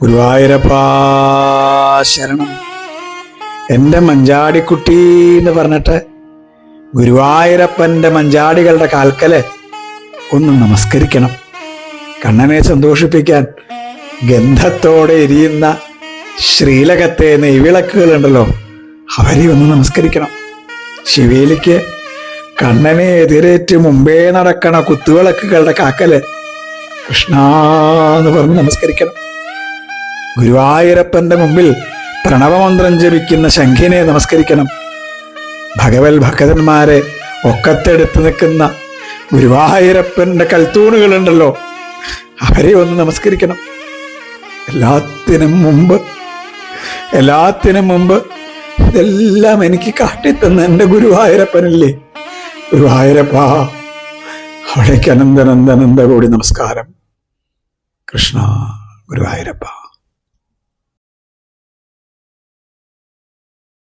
ഗുരുവായൂരപ്പാ ശരണം. എൻ്റെ മഞ്ചാടിക്കുട്ടി എന്ന് പറഞ്ഞിട്ട് ഗുരുവായൂരപ്പൻ്റെ മഞ്ചാടികളുടെ കാൽക്കല് ഒന്ന് നമസ്കരിക്കണം. കണ്ണനെ സന്തോഷിപ്പിക്കാൻ ഗന്ധത്തോടെ എരിയുന്ന ശ്രീലകത്തെ നെയ്വിളക്കുകളുണ്ടല്ലോ, അവരെ ഒന്ന് നമസ്കരിക്കണം. ശിവേലിക്ക് കണ്ണനെ എതിരേറ്റ് മുമ്പേ നടക്കണ കുത്തുവിളക്കുകളുടെ കാക്കല് കൃഷ്ണ എന്ന് പറഞ്ഞ് നമസ്കരിക്കണം. ഗുരുവായൂരപ്പന്റെ മുമ്പിൽ പ്രണവമന്ത്രം ജപിക്കുന്ന ശംഖിനെ നമസ്കരിക്കണം. ഭഗവത് ഭക്തന്മാരെ ഒക്കത്തെടുത്ത് നിൽക്കുന്ന ഗുരുവായൂരപ്പന്റെ കൽത്തൂണുകളുണ്ടല്ലോ, അവരെ ഒന്ന് നമസ്കരിക്കണം. എല്ലാത്തിനും മുമ്പ് ഇതെല്ലാം എനിക്ക് കാട്ടിത്തന്ന എൻ്റെ ഗുരുവായൂരപ്പനല്ലേ. ഗുരുവായൂരപ്പാ, അവിടേക്ക് അനന്തനന്ദനന്ദ കോടി നമസ്കാരം. കൃഷ്ണ ഗുരുവായൂരപ്പ.